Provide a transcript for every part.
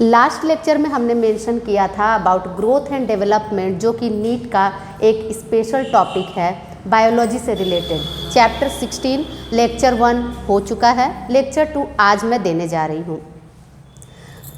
Last lecture में हमने mention किया था अबाउट ग्रोथ एंड डेवलपमेंट, जो कि नीट का एक स्पेशल टॉपिक है बायोलॉजी से रिलेटेड। चैप्टर 16 लेक्चर 1 हो चुका है, लेक्चर 2 आज मैं देने जा रही हूँ।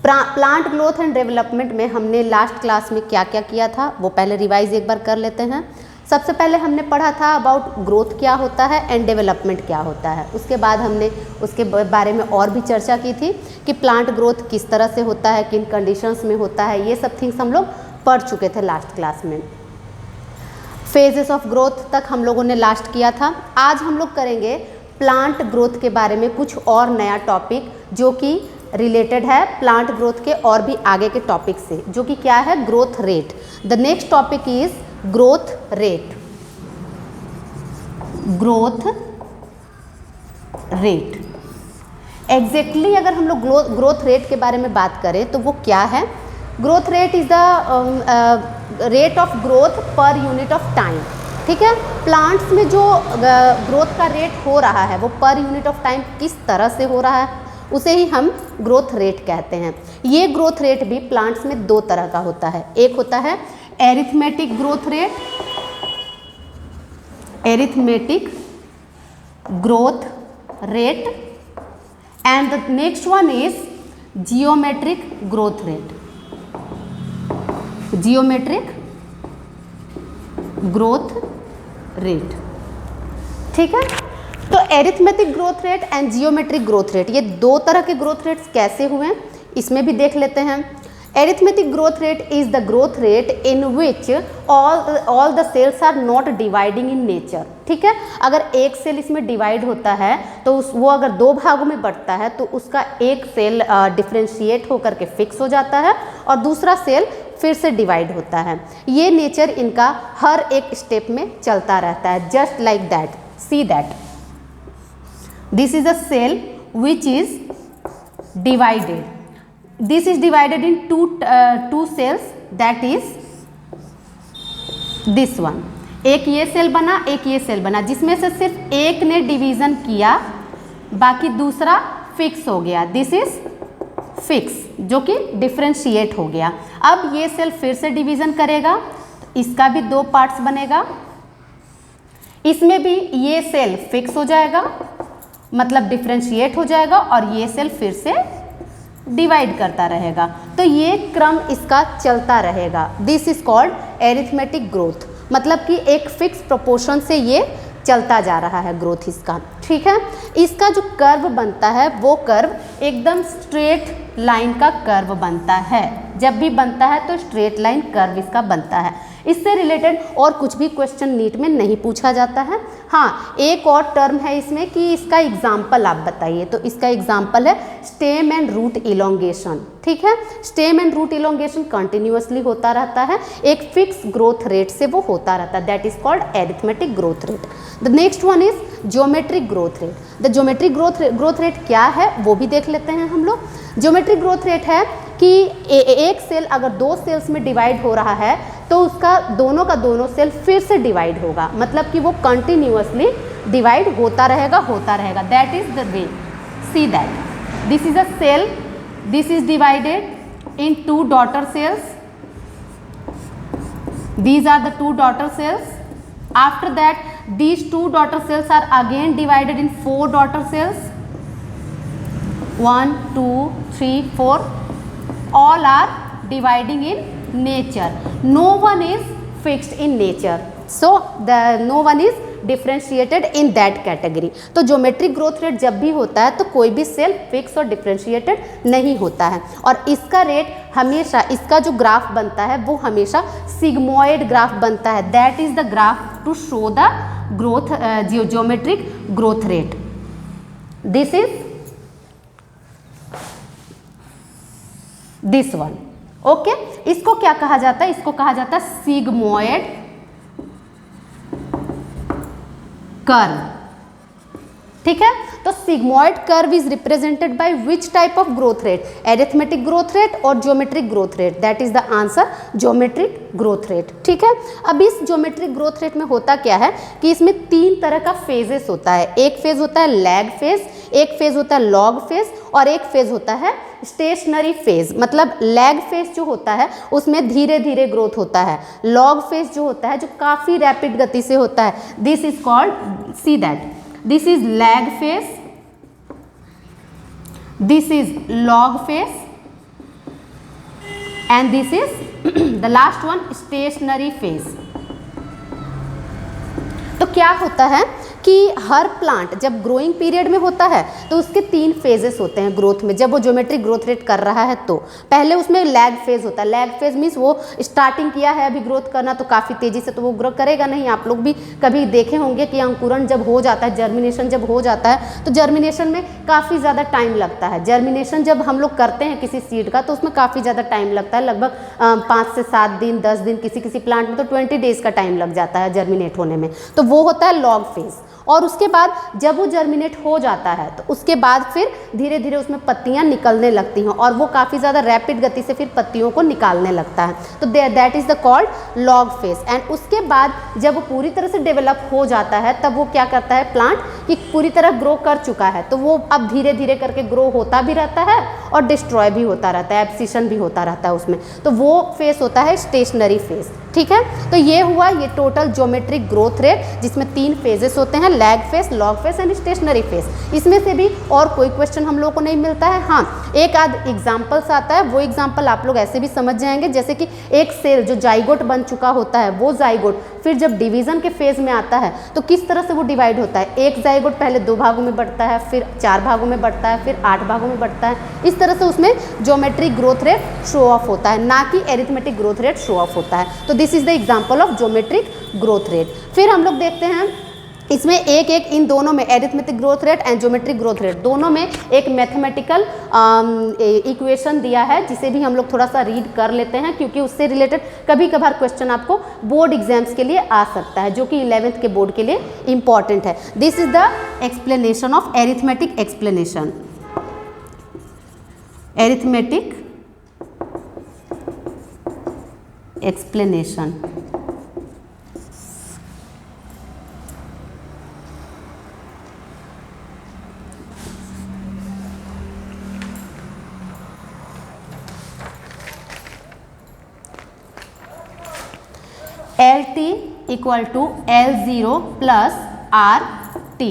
प्लांट ग्रोथ एंड डेवलपमेंट में हमने लास्ट क्लास में क्या क्या किया था वो पहले रिवाइज एक बार कर लेते हैं। सबसे पहले हमने पढ़ा था अबाउट ग्रोथ क्या होता है एंड डेवलपमेंट क्या होता है। उसके बाद हमने उसके बारे में और भी चर्चा की थी कि प्लांट ग्रोथ किस तरह से होता है, किन कंडीशंस में होता है, ये सब थिंग्स हम लोग पढ़ चुके थे लास्ट क्लास में। फेजेस ऑफ ग्रोथ तक हम लोगों ने लास्ट किया था। आज हम लोग करेंगे प्लांट ग्रोथ के बारे में कुछ और नया टॉपिक जो कि रिलेटेड है प्लांट ग्रोथ के और भी आगे के टॉपिक से, जो कि क्या है, growth rate. The next topic is growth rate. Growth rate exactly अगर हम लोग ग्रोथ रेट के बारे में बात करें तो वो क्या है? Growth rate is the rate of growth per unit of time. ठीक है, प्लांट्स में जो ग्रोथ का रेट हो रहा है वो पर यूनिट ऑफ टाइम किस तरह से हो रहा है उसे ही हम ग्रोथ रेट कहते हैं। ये ग्रोथ रेट भी प्लांट्स में दो तरह का होता है। एक होता है arithmetic growth rate, arithmetic growth rate, and the next one is geometric growth rate. Geometric growth rate, ठीक है। तो arithmetic growth rate and geometric growth rate, ये दो तरह के ग्रोथ रेट्स कैसे हुए इसमें भी देख लेते हैं। Arithmetic growth rate is the growth rate in which all the cells are not dividing in nature. ठीक है, अगर एक सेल इसमें डिवाइड होता है तो वो अगर दो भागों में बढ़ता है तो उसका एक सेल डिफ्रेंशिएट होकर के फिक्स हो जाता है और दूसरा सेल फिर से डिवाइड होता है। ये नेचर इनका हर एक स्टेप में चलता रहता है, just like that. See that this is a cell which is divided. This is divided in two cells, that is this one. एक ये सेल बना, एक ये सेल बना, जिसमें से सिर्फ एक ने डिवीजन किया, बाकी दूसरा फिक्स हो गया। दिस इज फिक्स, जो कि डिफ्रेंशिएट हो गया। अब ये सेल फिर से डिवीजन करेगा तो इसका भी दो पार्ट्स बनेगा, इसमें भी ये सेल फिक्स हो जाएगा, मतलब डिफ्रेंशिएट हो जाएगा, और ये सेल फिर से डिवाइड करता रहेगा। तो ये क्रम इसका चलता रहेगा। This is called arithmetic growth, मतलब कि एक फिक्स प्रोपोर्शन से ये चलता जा रहा है ग्रोथ इसका। ठीक है, इसका जो कर्व बनता है वो कर्व एकदम स्ट्रेट लाइन का कर्व बनता है। जब भी बनता है तो स्ट्रेट लाइन कर्व इसका बनता है। इससे रिलेटेड और कुछ भी क्वेश्चन नीट में नहीं पूछा जाता है। हाँ, एक और टर्म है इसमें कि इसका एग्जाम्पल आप बताइए, तो इसका एग्जाम्पल है स्टेम एंड रूट इलोंगेशन। ठीक है, stem and root elongation continuously होता रहता है, एक फिक्स ग्रोथ रेट से वो होता रहता है। That is called arithmetic growth rate. The next one is geometric growth rate. The geometric growth rate क्या है वो भी देख लेते हैं हम लोग। ज्योमेट्रिक ग्रोथ रेट है कि एक सेल अगर दो सेल्स में डिवाइड हो रहा है तो उसका दोनों का दोनों सेल फिर से डिवाइड होगा, मतलब कि वो कंटिन्यूअसली डिवाइड होता रहेगा। That is the way. See that this is a cell, this is divided into daughter cells, these are the two daughter cells. After that these two daughter cells are again divided in four daughter cells, 1 2 3 4, all are dividing in nature. No one is fixed in nature, so no one is differentiated in that category. तो geometric growth rate जब भी होता है तो कोई भी cell fix और differentiated नहीं होता है, और इसका रेट हमेशा, इसका जो ग्राफ बनता है वो हमेशा सिग्मोइड ग्राफ बनता है। That is the graph to show the growth geometric growth rate. This is this one. Okay, इसको क्या कहा जाता है? इसको कहा जाता है सिग्मोइड कर्व। ठीक है। तो sigmoid curve is represented by which type of growth rate, arithmetic growth rate और geometric growth rate, that is the answer geometric growth rate. ठीक है। अब इस ज्योमेट्रिक ग्रोथ रेट में होता क्या है कि इसमें 3 तरह का फेजेस होता है। एक फेज होता है लैग फेज, एक फेज होता है लॉग फेज और एक फेज होता है स्टेशनरी फेज। मतलब लैग फेज जो होता है उसमें धीरे धीरे ग्रोथ होता है, लॉग फेज जो होता है जो काफ़ी रैपिड गति से होता है, this is called, see that this is lag phase, this is log phase and this is the last one stationary phase। तो क्या होता है कि हर प्लांट जब ग्रोइंग पीरियड में होता है तो उसके 3 फेजेस होते हैं ग्रोथ में। जब वो ज्योमेट्रिक ग्रोथ रेट कर रहा है तो पहले उसमें लैग फेज होता है। लैग फेज मीन्स वो स्टार्टिंग किया है अभी ग्रोथ करना तो काफ़ी तेज़ी से तो वो ग्रो करेगा नहीं। आप लोग भी कभी देखे होंगे कि अंकुरण जब हो जाता है, जर्मिनेशन जब हो जाता है तो जर्मिनेशन में काफ़ी ज़्यादा टाइम लगता है। जर्मिनेशन जब हम लोग करते हैं किसी सीड का तो उसमें काफ़ी ज़्यादा टाइम लगता है, लगभग 5 से 7 दिन, 10 दिन, किसी किसी प्लांट में तो 20 डेज का टाइम लग जाता है जर्मिनेट होने में। तो वो होता है लॉग फेज। और उसके बाद जब वो जर्मिनेट हो जाता है तो उसके बाद फिर धीरे धीरे उसमें पत्तियां निकलने लगती हैं और वो काफ़ी ज़्यादा रैपिड गति से फिर पत्तियों को निकालने लगता है। तो that is the called log phase. And उसके बाद जब वो पूरी तरह से डेवलप हो जाता है तब वो क्या करता है प्लांट कि पूरी तरह ग्रो कर चुका है तो वो अब धीरे धीरे करके ग्रो होता भी रहता है और डिस्ट्रॉय भी होता रहता है, एब्सिशन भी होता रहता है उसमें। तो वो फेज होता है स्टेशनरी फेज। ठीक है। तो ये हुआ ये टोटल ज्योमेट्रिक ग्रोथ रेट जिसमें 3 फेजेस होते हैं, lag phase, log phase and stationary phase. इसमें से भी और कोई क्वेश्चन हम लोगों को नहीं मिलता है। हाँ, एक आध एग्जाम्पल्स आता है, वो एग्जाम्पल आप लोग ऐसे भी समझ जाएंगे जैसे कि एक सेल जो जाइगोट बन चुका होता है वो जाइगोट फिर जब डिवीजन के फेज में आता है तो किस तरह से वो डिवाइड होता है। एक जाइगोट पहले 2 भागों में बढ़ता है, फिर 4 भागों में बढ़ता है, फिर 8 भागों में बढ़ता है। इस तरह से उसमें geometric growth rate show off होता है, ना कि arithmetic growth rate show off होता है। तो this is the example of geometric growth rate. फिर हम लोग देखते हैं इसमें एक इन दोनों में arithmetic growth rate and geometric growth rate दोनों में एक मैथमेटिकल इक्वेशन दिया है जिसे भी हम लोग थोड़ा सा रीड कर लेते हैं क्योंकि उससे रिलेटेड कभी कभार क्वेश्चन आपको बोर्ड एग्जाम्स के लिए आ सकता है जो कि 11th के बोर्ड के लिए इंपॉर्टेंट है। This is the explanation of arithmetic explanation, arithmetic explanation. LT equal to L0 plus RT,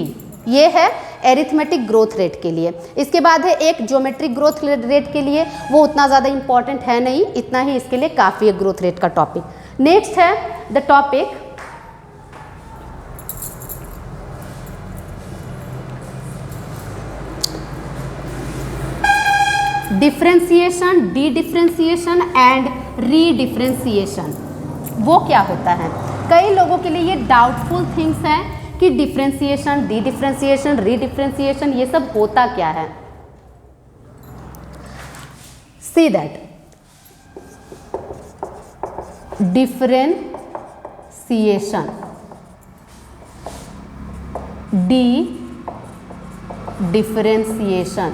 ये है एरिथमेटिक ग्रोथ रेट के लिए। इसके बाद है एक ज्योमेट्रिक ग्रोथ रेट के लिए, वो उतना ज़्यादा इंपॉर्टेंट है नहीं, इतना ही इसके लिए काफ़ी है ग्रोथ रेट का टॉपिक। नेक्स्ट है the topic differentiation, dedifferentiation and रीडिफरेंशिएशन। वो क्या होता है, कई लोगों के लिए ये डाउटफुल थिंग्स हैं कि डिफरेंशिएशन, डी डिफरेंशिएशन, रीडिफरेंशिएशन ये सब होता क्या है। See that differentiation, D differentiation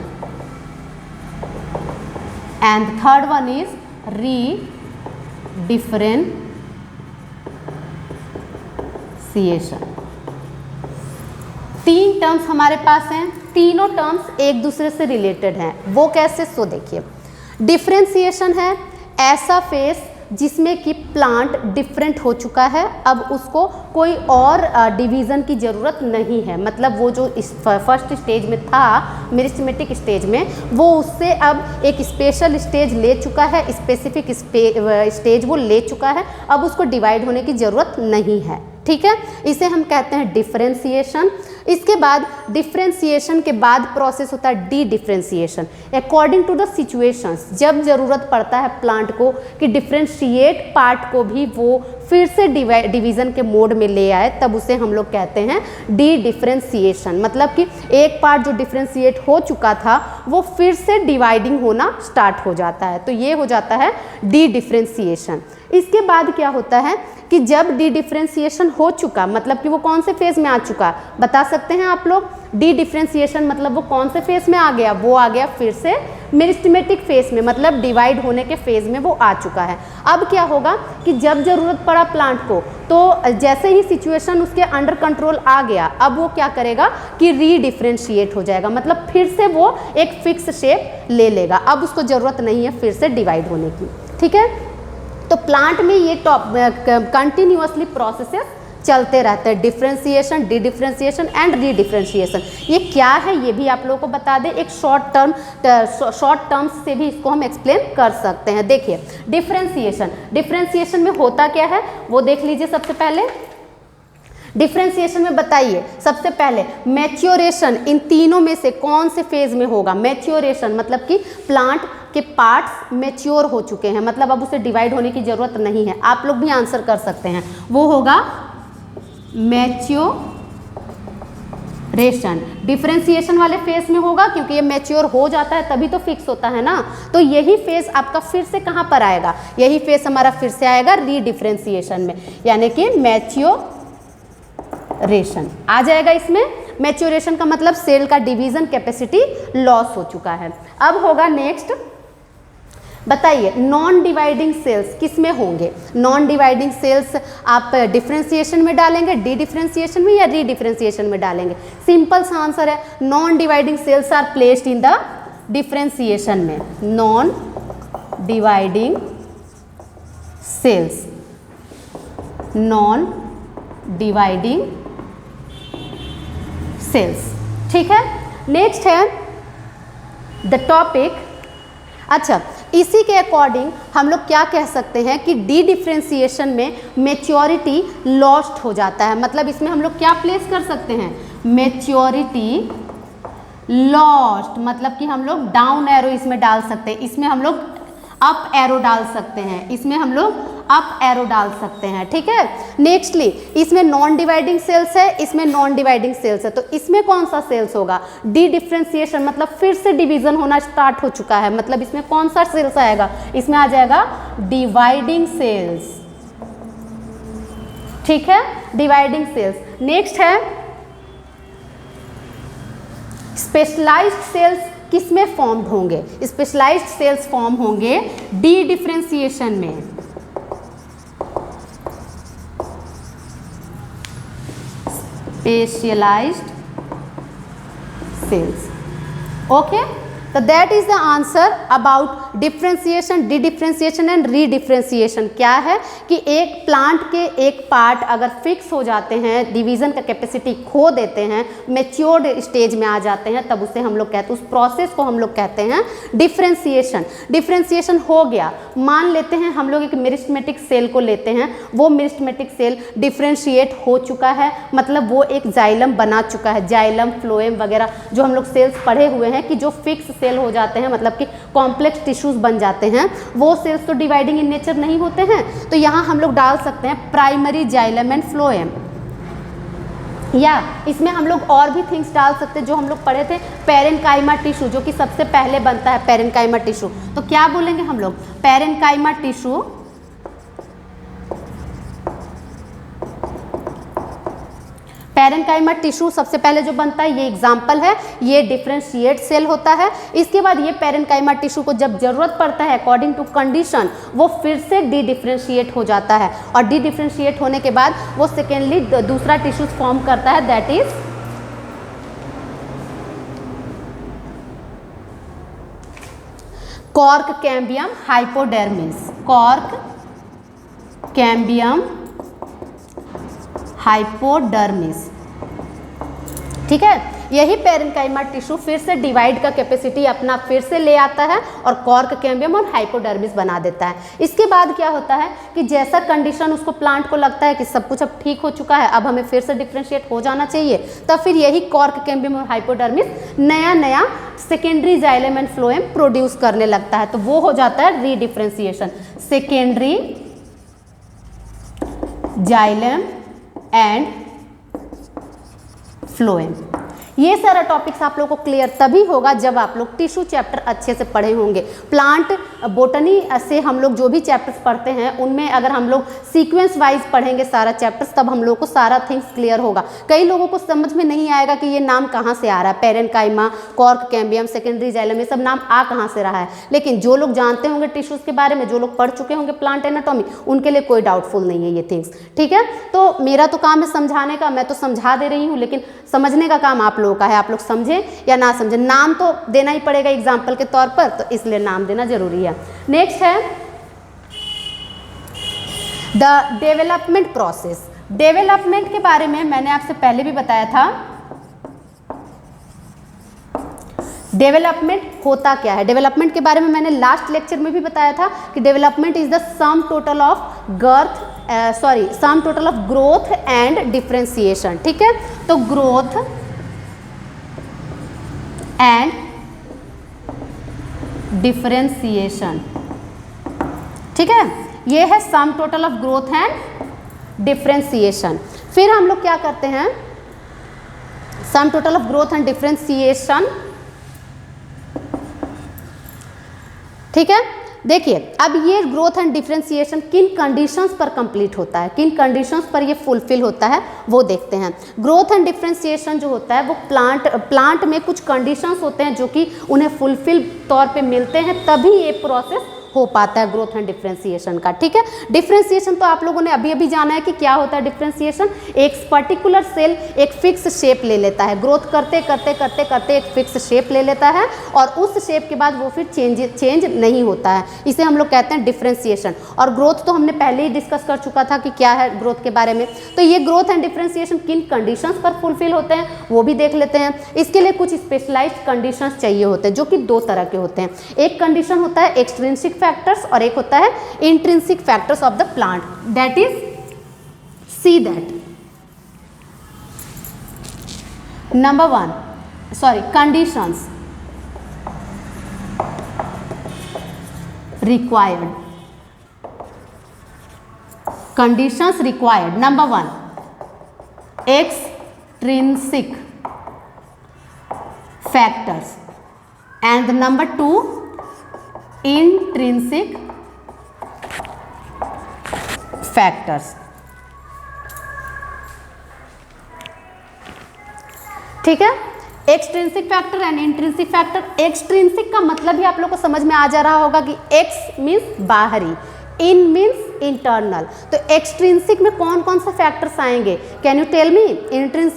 and the third one is re-differentiation। 3 terms हमारे पास हैं, तीनों टर्म्स एक दूसरे से रिलेटेड हैं। वो कैसे, सो देखिए, डिफरेंशिएशन है ऐसा फेस जिसमें कि प्लांट डिफरेंट हो चुका है, अब उसको कोई और डिवीज़न की ज़रूरत नहीं है। मतलब वो जो इस फर्स्ट स्टेज में था मेरिस्टेमेटिक स्टेज में, वो उससे अब एक स्पेशल स्टेज ले चुका है, स्पेसिफिक स्टेज वो ले चुका है, अब उसको डिवाइड होने की ज़रूरत नहीं है। ठीक है, इसे हम कहते हैं डिफरेंशिएशन। इसके बाद डिफरेंशिएशन के बाद प्रोसेस होता है dedifferentiation. According to the situations, जब ज़रूरत पड़ता है प्लांट को कि डिफरेंशिएट पार्ट को भी वो फिर से डिवीज़न के मोड में ले आए, तब उसे हम लोग कहते हैं डी डिफरेंशिएशन। मतलब कि एक पार्ट जो डिफरेंशिएट हो चुका था वो फिर से डिवाइडिंग होना स्टार्ट हो जाता है, तो ये हो जाता है डी डिफरेंशिएशन। इसके बाद क्या होता है कि जब डी डिफरेंशिएशन हो चुका, मतलब कि वो कौन से फेज में आ चुका, बता सकते हैं आप लोग। डी डिफ्रेंसिएशन मतलब वो कौन से फेज में आ गया, वो आ गया फिर से मेरिस्टेमेटिक फेज में, मतलब डिवाइड होने के फेज में वो आ चुका है। अब क्या होगा कि जब जरूरत पड़ा प्लांट को, तो जैसे ही सिचुएशन उसके अंडर कंट्रोल आ गया, अब वो क्या करेगा कि रीडिफ्रेंशिएट हो जाएगा, मतलब फिर से वो एक फिक्स शेप ले लेगा। अब उसको जरूरत नहीं है फिर से डिवाइड होने की, ठीक है। तो प्लांट में ये कंटिन्यूअसली प्रोसेसेस चलते रहते हैं, differentiation, D differentiation and redifferentiation. ये क्या है ये भी आप लोगों को बता दें, एक शॉर्ट टर्म्स से भी इसको हम एक्सप्लेन कर सकते हैं। देखिए डिफ्रेंसिएशन में होता क्या है वो देख लीजिए। सबसे पहले डिफ्रेंसिएशन में बताइए, सबसे पहले मैच्योरेशन इन तीनों में से कौन से फेज में होगा। मैच्योरेशन मतलब कि प्लांट के पार्ट्स मैच्योर हो चुके हैं, मतलब अब उसे डिवाइड होने की जरूरत नहीं है। आप लोग भी आंसर कर सकते हैं, वो होगा मैच्योरेशन। डिफरेंशिएशन वाले फेज में होगा, क्योंकि ये मैच्योर हो जाता है तभी तो फिक्स होता है ना। तो यही फेज आपका फिर से कहाँ पर आएगा, यही फेज हमारा फिर से आएगा रीडिफरेंशिएशन में, यानी कि मैच्योरेशन आ जाएगा इसमें। मैच्योरेशन का मतलब सेल का डिवीजन कैपेसिटी लॉस हो चुका है। अब होगा नेक्स्ट, बताइए नॉन डिवाइडिंग सेल्स किस में होंगे। नॉन डिवाइडिंग सेल्स आप डिफरेंशिएशन में डालेंगे, डी डिफरेंशिएशन में या री डिफरेंशिएशन में डालेंगे। सिंपल सा आंसर है, non dividing cells are placed in the differentiation में। Non dividing cells, non dividing cells, ठीक है। नेक्स्ट है द टॉपिक। अच्छा, इसी के अकॉर्डिंग हम लोग क्या कह सकते हैं कि डी डिफरेंशिएशन में मैच्योरिटी लॉस्ट हो जाता है, मतलब इसमें हम लोग क्या प्लेस कर सकते हैं, मैच्योरिटी लॉस्ट, मतलब कि हम लोग डाउन एरो इसमें डाल सकते हैं, इसमें हम लोग अप एरो डाल सकते हैं, इसमें हम लोग अप एरो डाल सकते हैं, ठीक है। नेक्स्टली इसमें नॉन डिवाइडिंग सेल्स है, इसमें नॉन डिवाइडिंग सेल्स है, तो इसमें कौन सा सेल्स होगा, डी डिफरेंशिएशन, मतलब फिर से डिवीजन होना स्टार्ट हो चुका है, मतलब इसमें कौन सा सेल्स आएगा, इसमें आ जाएगा डिवाइडिंग सेल्स, ठीक है, डिवाइडिंग सेल्स। नेक्स्ट है स्पेशलाइज्ड सेल्स किस में फॉर्म होंगे, स्पेशलाइज्ड सेल्स फॉर्म होंगे डी डिफरेंशिएशन में। Specialised cells, okay. तो that is the answer about differentiation, dedifferentiation and redifferentiation. क्या है कि एक प्लांट के एक पार्ट अगर फिक्स हो जाते हैं, डिवीजन का कैपेसिटी खो देते हैं, मैच्योर्ड स्टेज में आ जाते हैं, तब उसे हम लोग कहते हैं, उस प्रोसेस को हम लोग कहते हैं डिफरेंशिएशन। डिफरेंशिएशन हो गया, मान लेते हैं हम लोग एक मेरिस्टेमेटिक सेल को लेते हैं, वो मेरिस्टेमेटिक सेल डिफरेंशिएट हो चुका है, मतलब वो एक जाइलम बना चुका है, जाइलम फ्लोएम वगैरह जो हम लोग सेल्स पढ़े हुए हैं कि जो फिक्स सेल हो जाते हैं, मतलब कि कॉम्प्लेक्स टिश्यूज बन जाते हैं, वो सेल्स तो डिवाइडिंग इन नेचर नहीं होते हैं। तो यहाँ हम लोग डाल सकते हैं प्राइमरी जाइलम एंड फ्लोएम, या इसमें हम लोग और भी थिंग्स डाल सकते हैं जो हम लोग पढ़े थे, पेरेन्काइमा टिश्यू, जो कि सबसे पहले बनता है पेरेन्काइमा टिश्यू। तो क्या बोलेंगे हम लोग, पेरेन्काइमा टिश्यू, पेरेन्काइमा टिश्यू सबसे पहले जो बनता है, ये एग्जाम्पल है, ये डिफरेंशिएट सेल होता है। इसके बाद ये पेरेन्काइमा टिश्यू को जब जरूरत पड़ता है अकॉर्डिंग टू कंडीशन, वो फिर से डी डिफरेंशिएट हो जाता है, और डी डिफरेंशिएट होने के बाद वो सेकेंडली दूसरा टिश्यू फॉर्म करता है, that is cork cambium hypodermis, cork cambium hypodermis, ठीक है। यही पेरेन्काइमा टिश्यू फिर से डिवाइड का कैपेसिटी अपना फिर से ले आता है और कॉर्क कैम्बियम और हाइपोडर्मिस बना देता है। इसके बाद क्या होता है कि जैसा कंडीशन उसको प्लांट को लगता है कि सब कुछ अब ठीक हो चुका है, अब हमें फिर से डिफरेंशिएट हो जाना चाहिए, तब फिर यही कॉर्क कैम्बियम और हाइपोडर्मिस नया नया secondary xylem and phloem produce करने लगता है, तो वो हो जाता है रीडिफरेंशिएशन, सेकेंडरी जाइलम एंड फ्लोएम। ये सारा टॉपिक्स आप लोगों को क्लियर तभी होगा जब आप लोग टिश्यू चैप्टर अच्छे से पढ़े होंगे। प्लांट बोटनी से हम लोग जो भी चैप्टर्स पढ़ते हैं उनमें अगर हम लोग सीक्वेंस वाइज पढ़ेंगे सारा चैप्टर्स, तब हम लोग को सारा थिंग्स क्लियर होगा। कई लोगों को समझ में नहीं आएगा कि ये नाम कहाँ से आ रहा है, parenchyma, cork cambium, secondary xylem, ये सब नाम आ कहाँ से रहा है। लेकिन जो लोग जानते होंगे टिश्यूज के बारे में, जो लोग पढ़ चुके होंगे प्लांट एनाटॉमी, उनके लिए कोई डाउटफुल नहीं है ये थिंग्स, ठीक है। तो मेरा तो काम है समझाने का, मैं तो समझा दे रही हूँ, लेकिन समझने का काम आप लोगों का है। आप लोग समझें या ना समझें, नाम तो देना ही पड़ेगा एग्जाम्पल के तौर पर, तो इसलिए नाम देना जरूरी है। नेक्स्ट है द डेवलपमेंट प्रोसेस। डेवलपमेंट के बारे में मैंने आपसे पहले भी बताया था। डेवलपमेंट होता क्या है, डेवलपमेंट के बारे में मैंने लास्ट लेक्चर में भी बताया था कि development is the sum total of sum total of growth and differentiation, ठीक है। तो ग्रोथ एंड डिफरेंशिएशन, ठीक है, ये है sum total of growth and differentiation. फिर हम लोग क्या करते हैं, sum total of growth and differentiation, ठीक है। देखिए अब ये ग्रोथ एंड डिफरेंशिएशन किन कंडीशंस पर कंप्लीट होता है, किन कंडीशंस पर ये फुलफिल होता है वो देखते हैं। ग्रोथ एंड डिफरेंशिएशन जो होता है वो प्लांट में कुछ कंडीशंस होते हैं जो कि उन्हें फुलफिल तौर पे मिलते हैं, तभी ये प्रोसेस हो पाता है ग्रोथ एंड डिफरेंशिएशन का, ठीक है। डिफरेंशिएशन तो आप लोगों ने अभी अभी जाना है कि क्या होता है डिफरेंशिएशन। एक पर्टिकुलर सेल एक फिक्स शेप ले लेता है, ग्रोथ करते करते करते करते एक फिक्स शेप ले लेता है और उस शेप के बाद वो फिर चेंज नहीं होता है, इसे हम लोग कहते हैं डिफरेंशिएशन। और ग्रोथ तो हमने पहले ही डिस्कस कर चुका था कि क्या है ग्रोथ के बारे में। तो ये ग्रोथ एंड डिफरेंशिएशन किन कंडीशंस पर फुलफिल होते हैं वो भी देख लेते हैं। इसके लिए कुछ स्पेशलाइज्ड कंडीशंस चाहिए होते हैं जो कि दो तरह के होते हैं। एक कंडीशन होता है एक्सट्रिंसिक फैक्टर्स और एक होता है intrinsic factors of the plant, that is see that. Number 1 conditions required, conditions required. Number 1 extrinsic factors and number 2 intrinsic factors, ठीक है। Extrinsic factor and intrinsic factor. Extrinsic का मतलब ही आप लोग को समझ में आ जा रहा होगा कि एक्स मीन्स बाहरी, इन मीन्स इंटरनल। तो एक्सट्रिंसिक में कौन कौन से फैक्टर्स आएंगे, can you tell me.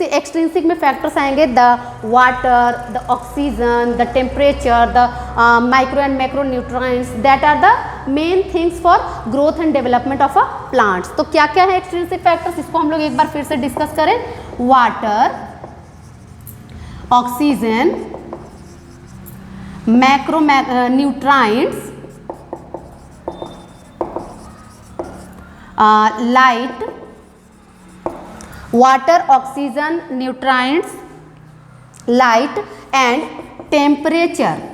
Extrinsic में फैक्टर्स आएंगे the water, the oxygen, the temperature, the micro and macro nutrients, that are the main things for growth and development of a plants. तो क्या क्या है एक्सट्रिंसिक फैक्टर्स, इसको हम लोग एक बार फिर से डिस्कस करें। Water, oxygen, macro nutrients, light, water, oxygen, nutrients, light and temperature,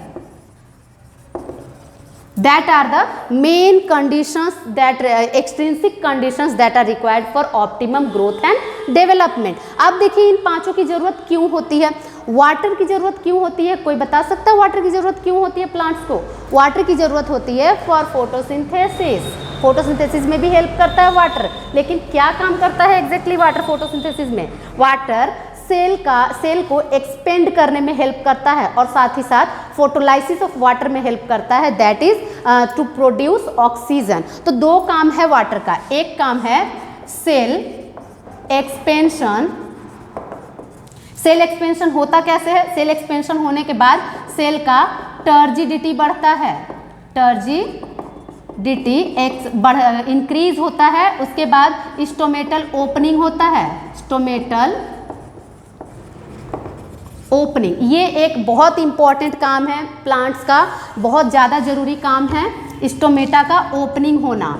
that are the main conditions that extrinsic conditions that are required for optimum growth and development। अब देखिए इन पांचों की जरूरत क्यों होती है। वाटर की जरूरत क्यों होती है, कोई बता सकता है वाटर की जरूरत क्यों होती है प्लांट्स को। वाटर की जरूरत होती है फॉर फोटोसिंथेसिस, फोटोसिंथेसिस में भी हेल्प करता है वाटर। लेकिन क्या काम करता है एग्जैक्टली वाटर फोटोसिंथेसिस में। वाटर सेल को एक्सपेंड करने में हेल्प करता है और साथ ही साथ फोटोलाइसिस ऑफ वाटर में हेल्प करता है, that is to produce oxygen. तो दो काम है वाटर का, एक काम है सेल एक्सपेंशन। सेल एक्सपेंशन होता कैसे है, सेल एक्सपेंशन होने के बाद सेल का टर्जिडिटी बढ़ता है, टर्जिडिटी इंक्रीज होता है। उसके बाद स्टोमेटल ओपनिंग होता है, स्टोमेटल ओपनिंग। ये एक बहुत इंपॉर्टेंट काम है प्लांट्स का, बहुत ज़्यादा जरूरी काम है स्टोमेटा का ओपनिंग होना।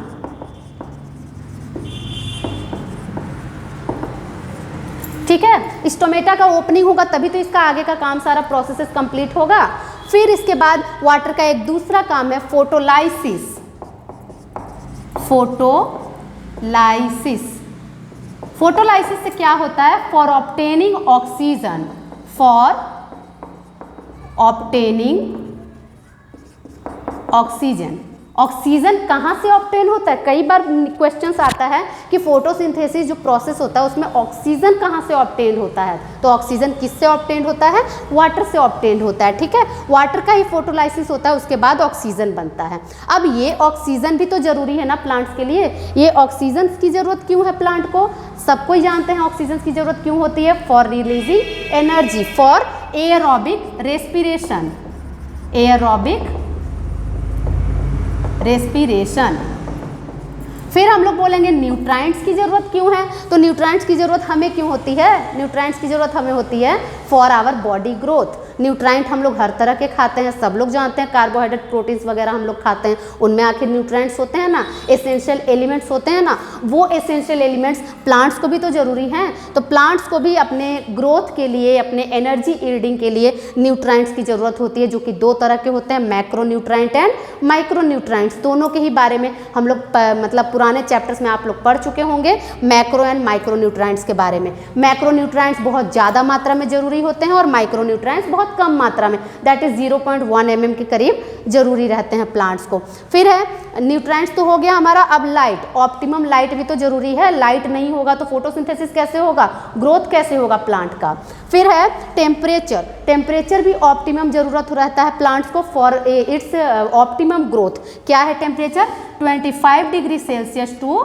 ठीक है, स्टोमेटा का ओपनिंग होगा तभी तो इसका आगे का काम सारा प्रोसेस कंप्लीट होगा। फिर इसके बाद वाटर का एक दूसरा काम है फोटोलाइसिस। फोटोलाइसिस से क्या होता है, for obtaining oxygen for obtaining oxygen. Oxygen कहाँ से ऑब्टेन होता है? कई बार क्वेश्चंस आता है कि फोटोसिंथेसिस जो प्रोसेस होता है उसमें ऑक्सीजन कहाँ से ऑब्टेन होता है? तो ऑक्सीजन किससे ऑब्टेन होता है? वाटर से ऑब्टेन होता है, ठीक है। वाटर का ही फोटोलाइसिस होता है, उसके बाद ऑक्सीजन बनता है। अब ये ऑक्सीजन भी तो जरूरी है ना प्लांट्स के लिए। ये ऑक्सीजन की जरूरत क्यों है प्लांट को? सबको ही जानते हैं ऑक्सीजन की जरूरत क्यों होती है। For releasing energy, for aerobic respiration, aerobic respiration. फिर हम लोग बोलेंगे न्यूट्राइंट्स की जरूरत क्यों है? तो न्यूट्राइंट्स की जरूरत हमें क्यों होती है? न्यूट्राइंट्स की जरूरत हमें होती है फॉर आवर बॉडी ग्रोथ। न्यूट्राइंट हम लोग हर तरह के खाते हैं, सब लोग जानते हैं, कार्बोहाइड्रेट प्रोटीन्स वगैरह हम लोग खाते हैं, उनमें आखिर न्यूट्राइंट्स होते हैं ना, एसेंशियल एलिमेंट्स होते हैं ना। वो एसेंशियल एलिमेंट्स प्लांट्स को भी तो जरूरी हैं। तो प्लांट्स को भी अपने ग्रोथ के लिए, अपने एनर्जी यील्डिंग के लिए न्यूट्राइंट्स की जरूरत होती है, जो कि दो तरह के होते हैं, मैक्रो न्यूट्राइंट एंड माइक्रो न्यूट्राइंट्स। दोनों के ही बारे में हम लोग मतलब पुराने चैप्टर्स में आप लोग पढ़ चुके होंगे, मैक्रो एंड माइक्रो न्यूट्राइंट्स के बारे में। मैक्रो न्यूट्राइंट्स बहुत ज़्यादा मात्रा में जरूरी होते हैं और माइक्रो न्यूट्राइंट्स बहुत कम मात्रा में, दैट इज 0.1 mm के करीब जरूरी रहते हैं प्लांट्स को। फिर है न्यूट्राइंट्स तो हो गया हमारा। अब लाइट, ऑप्टिमम लाइट भी तो जरूरी है। लाइट नहीं होगा तो फोटोसिंथेसिस कैसे होगा, ग्रोथ कैसे होगा प्लांट का। फिर है टेम्परेचर, टेम्परेचर भी ऑप्टिमम जरूरत रहता है प्लांट्स को फॉर इट्स ऑप्टिमम ग्रोथ। क्या है temperature? 25 degree Celsius to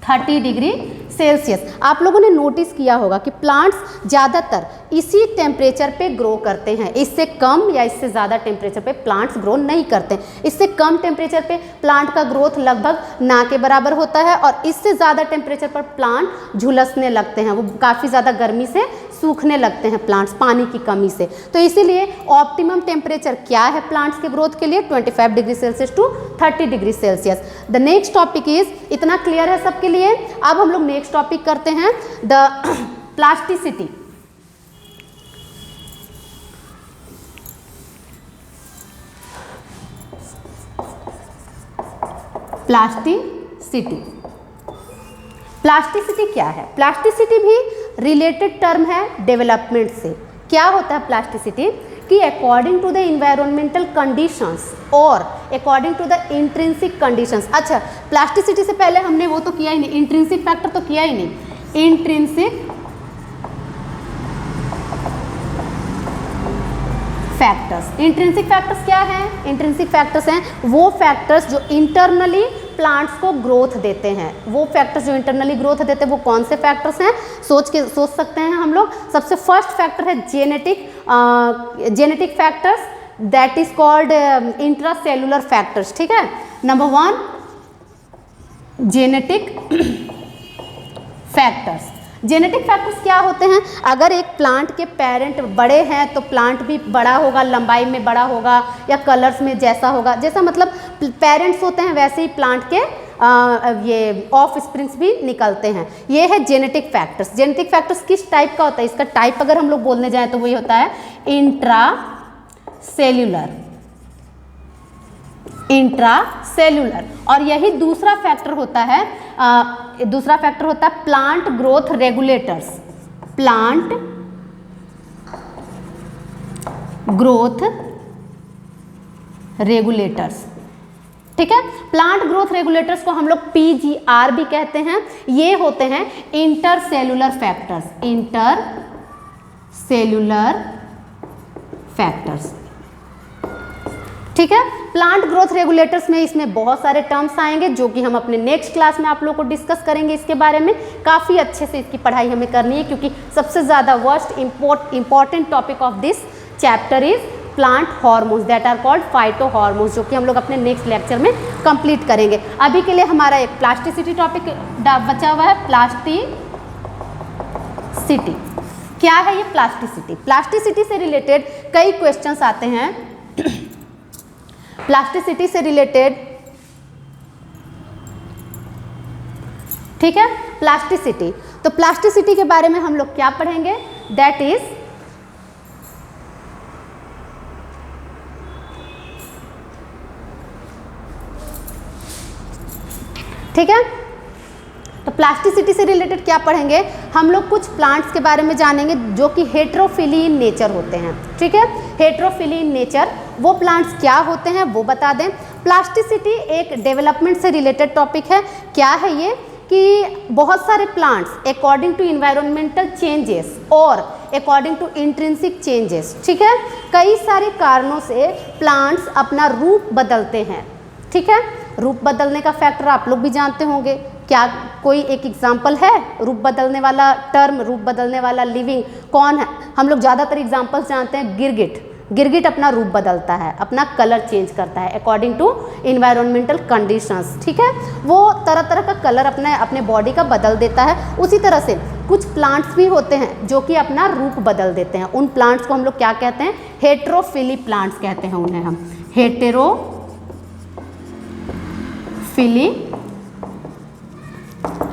30 degree Celsius. आप लोगों ने नोटिस किया होगा कि प्लांट्स ज़्यादातर इसी टेम्परेचर पे ग्रो करते हैं, इससे कम या इससे ज़्यादा टेम्परेचर पे प्लांट्स ग्रो नहीं करते। इससे कम टेम्परेचर पे प्लांट का ग्रोथ लगभग ना के बराबर होता है और इससे ज़्यादा टेम्परेचर पर प्लांट झुलसने लगते हैं, वो काफ़ी ज़्यादा गर्मी से सूखने लगते हैं प्लांट्स, पानी की कमी से। तो इसीलिए ऑप्टिमम टेम्परेचर क्या है प्लांट्स के ग्रोथ के लिए? 25 degree Celsius to 30 degree Celsius. The next topic is, इतना क्लियर है सबके लिए? अब हम लोग नेक्स्ट टॉपिक करते हैं द प्लास्टिसिटी। प्लास्टिसिटी, प्लास्टिसिटी क्या है? प्लास्टिसिटी भी रिलेटेड टर्म है डेवलपमेंट से। क्या होता है प्लास्टिसिटी? कि according to the environmental conditions और according to the intrinsic conditions. अच्छा, प्लास्टिसिटी से पहले हमने वो तो किया ही नहीं, इंट्रिंसिक फैक्टर तो किया ही नहीं। इंट्रिंसिक फैक्टर्स, इंट्रिंसिक फैक्टर्स क्या हैं? इंट्रिंसिक फैक्टर्स हैं वो फैक्टर्स जो इंटरनली प्लांट्स को ग्रोथ देते हैं। वो फैक्टर्स जो इंटरनली ग्रोथ देते हैं वो कौन से फैक्टर्स हैं? सोच सकते हैं हम लोग। सबसे फर्स्ट फैक्टर है genetic factors, that is called intracellular factors, ठीक है। Number 1 genetic factors. Genetic factors क्या होते हैं? अगर एक प्लांट के पेरेंट बड़े हैं तो प्लांट भी बड़ा होगा, लंबाई में बड़ा होगा या कलर्स में जैसा होगा, जैसा मतलब पेरेंट्स होते हैं वैसे ही प्लांट के ये ऑफ स्प्रिंग्स भी निकलते हैं। ये है जेनेटिक फैक्टर्स। जेनेटिक फैक्टर्स किस टाइप का होता है? इसका टाइप अगर हम लोग बोलने जाएं तो वही होता है इंट्रासेल्यूलर, इंट्रासेल्यूलर। और यही दूसरा फैक्टर होता है, दूसरा फैक्टर होता है plant growth regulators, plant growth regulators, ठीक है। प्लांट ग्रोथ रेगुलेटर्स को हम लोग PGR भी कहते हैं। ये होते हैं इंटरसेल्यूलर फैक्टर्स, इंटरसेल्यूलर फैक्टर्स, ठीक है। प्लांट ग्रोथ रेगुलेटर्स में इसमें बहुत सारे टर्म्स आएंगे जो कि हम अपने नेक्स्ट क्लास में आप लोगों को डिस्कस करेंगे। इसके बारे में काफ़ी अच्छे से इसकी पढ़ाई हमें करनी है, क्योंकि सबसे ज़्यादा worst important topic of this chapter is plant hormones, that are called phyto hormones, जो कि हम लोग अपने नेक्स्ट लेक्चर में कंप्लीट करेंगे। अभी के लिए हमारा एक प्लास्टिसिटी टॉपिक बचा हुआ है, प्लास्टिसिटी। क्या है ये प्लास्टिसिटी? प्लास्टिसिटी से रिलेटेड कई क्वेश्चंस आते हैं। प्लास्टिसिटी से रिलेटेड, ठीक है, प्लास्टिसिटी। तो प्लास्टिसिटी के बारे में हम लोग क्या पढ़ेंगे? दैट इज, ठीक है, तो प्लास्टिसिटी से रिलेटेड क्या पढ़ेंगे हम लोग, कुछ प्लांट्स के बारे में जानेंगे जो कि हेट्रोफिली इन नेचर होते हैं, ठीक है। हेट्रोफिली इन नेचर वो प्लांट्स क्या होते हैं वो बता दें। प्लास्टिसिटी एक डेवलपमेंट से रिलेटेड टॉपिक है। क्या है ये कि बहुत सारे plants according to environmental changes और अकॉर्डिंग टू इंट्रिंसिक चेंजेस, ठीक है, कई सारे कारणों से प्लांट्स अपना रूप बदलते हैं, ठीक है। रूप बदलने का फैक्टर आप लोग भी जानते होंगे। क्या कोई एक एग्जाम्पल है रूप बदलने वाला, टर्म रूप बदलने वाला लिविंग कौन है? हम लोग ज़्यादातर एग्जाम्पल्स जानते हैं गिरगिट। गिरगिट अपना रूप बदलता है, अपना कलर चेंज करता है अकॉर्डिंग टू इन्वायरमेंटल कंडीशंस, ठीक है। वो तरह तरह का कलर अपने बॉडी का बदल देता है। उसी तरह से कुछ प्लांट्स भी होते हैं जो कि अपना रूप बदल देते हैं। उन प्लांट्स को हम लोग क्या कहते हैं? हेट्रोफिली प्लांट्स कहते हैं उन्हें हम, हेटेरोफिली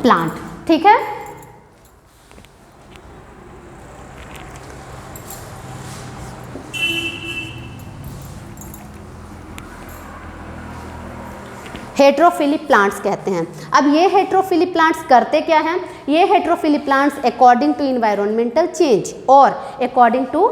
प्लांट, ठीक है। हेट्रोफिली प्लांट्स कहते हैं। अब ये हेट्रोफिली प्लांट्स करते क्या हैं? ये heterophylly plants according to environmental change और according to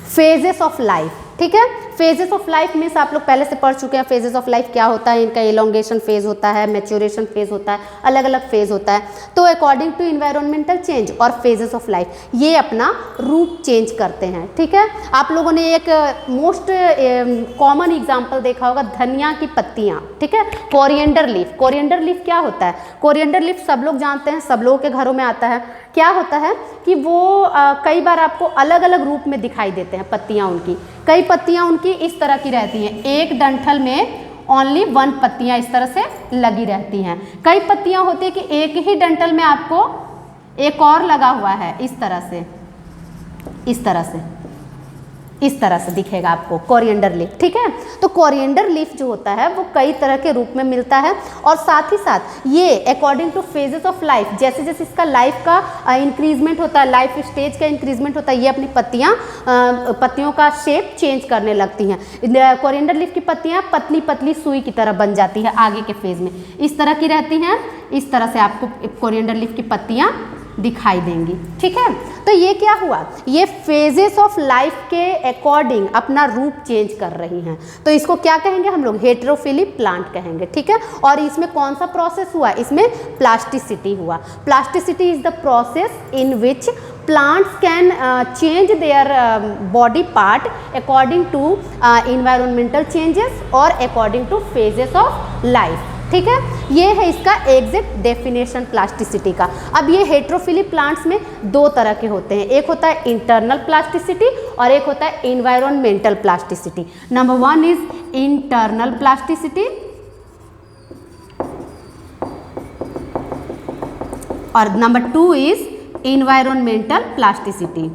phases of life, ठीक है। फेजेस ऑफ लाइफ मीन्स आप लोग पहले से पढ़ चुके हैं फेजेस ऑफ लाइफ क्या होता है। इनका एलोंगेशन फेज होता है, मैच्योरेशन फेज होता है, अलग अलग फेज होता है। तो अकॉर्डिंग टू इन्वायरमेंटल चेंज और फेजेस ऑफ लाइफ ये अपना रूप चेंज करते हैं, ठीक है। आप लोगों ने एक मोस्ट कॉमन एग्जाम्पल देखा होगा, धनिया की पत्तियाँ, ठीक है, कोरिएंडर लीफ। कोरिएंडर लीफ क्या होता है? कोरिएंडर लीफ सब लोग जानते हैं, सब लोगों के घरों में आता है। क्या होता है कि वो कई बार आपको अलग अलग रूप में दिखाई देते हैं पत्तियाँ उनकी। कई पत्तियाँ उनकी इस तरह की रहती हैं, एक डंठल में ओनली 1 पत्तियाँ इस तरह से लगी रहती हैं। कई पत्तियाँ होती है कि एक ही डंठल में आपको एक और लगा हुआ है, इस तरह से, इस तरह से, इस तरह से दिखेगा आपको कोरिएंडर लीफ, ठीक है। तो कोरिएंडर लीफ जो होता है वो कई तरह के रूप में मिलता है और साथ ही साथ ये according to phases of life, जैसे जैसे इसका लाइफ का इंक्रीजमेंट होता है, लाइफ स्टेज का इंक्रीजमेंट होता है, ये अपनी पत्तियों का शेप चेंज करने लगती हैं। कोरिएंडर लीफ की पत्तियाँ पतली पतली सुई की तरह बन जाती है आगे के फेज में, इस तरह की रहती हैं। इस तरह से आपको कोरिएंडर लीफ की पत्तियाँ दिखाई देंगी, ठीक है। तो ये क्या हुआ? ये फेजेस ऑफ लाइफ के अकॉर्डिंग अपना रूप चेंज कर रही हैं। तो इसको क्या कहेंगे हम लोग? हेट्रोफिली प्लांट कहेंगे, ठीक है। और इसमें कौन सा प्रोसेस हुआ? इसमें प्लास्टिसिटी हुआ। Plasticity is the process in which plants can change their body part according to environmental changes और according to phases of life, ठीक है। ये है इसका एग्जैक्ट डेफिनेशन प्लास्टिसिटी का। अब ये हेट्रोफिली प्लांट्स में 2 तरह के होते हैं, एक होता है इंटरनल प्लास्टिसिटी और एक होता है environmental plasticity. Number 1 is internal plasticity और नंबर 2 इज इन्वायरमेंटल प्लास्टिसिटी।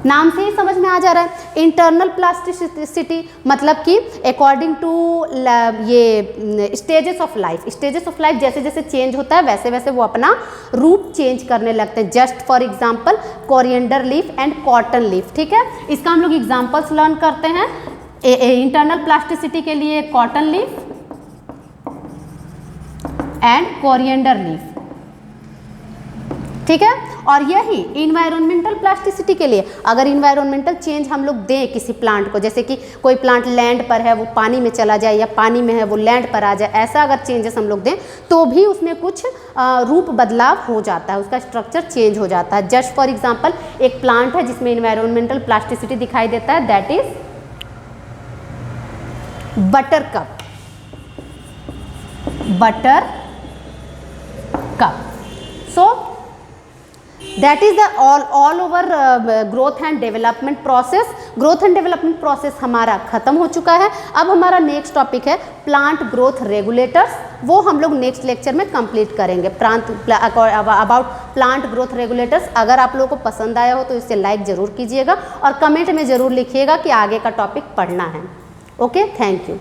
नाम से ही समझ में आ जा रहा है। इंटरनल प्लास्टिसिटी मतलब कि अकॉर्डिंग टू ये stages of life, stages of life जैसे जैसे चेंज होता है वैसे वैसे वो अपना रूप चेंज करने लगते हैं। Just for example coriander leaf and cotton leaf, ठीक है। इसका हम लोग एग्जांपल्स लर्न करते हैं। इंटरनल प्लास्टिसिटी के लिए cotton leaf and coriander leaf, ठीक है। और यही इन्वायरमेंटल प्लास्टिसिटी के लिए अगर इन्वायरमेंटल चेंज हम लोग दें किसी प्लांट को, जैसे कि कोई प्लांट लैंड पर है वो पानी में चला जाए या पानी में है वो लैंड पर आ जाए, ऐसा अगर चेंजेस हम लोग दें तो भी उसमें कुछ रूप बदलाव हो जाता है, उसका स्ट्रक्चर चेंज हो जाता है। जस्ट फॉर एग्जांपल एक प्लांट है जिसमें इन्वायरमेंटल प्लास्टिसिटी दिखाई देता है, that is butter cup, butter cup. So that is the all over growth and development process. Growth and development process हमारा खत्म हो चुका है। अब हमारा नेक्स्ट टॉपिक है प्लांट ग्रोथ रेगुलेटर्स, वो हम लोग नेक्स्ट लेक्चर में कंप्लीट करेंगे अबाउट प्लांट ग्रोथ रेगुलेटर्स। अगर आप लोगों को पसंद आया हो तो इसे लाइक जरूर कीजिएगा और कमेंट में जरूर लिखिएगा कि आगे का टॉपिक पढ़ना है। Okay, thank you.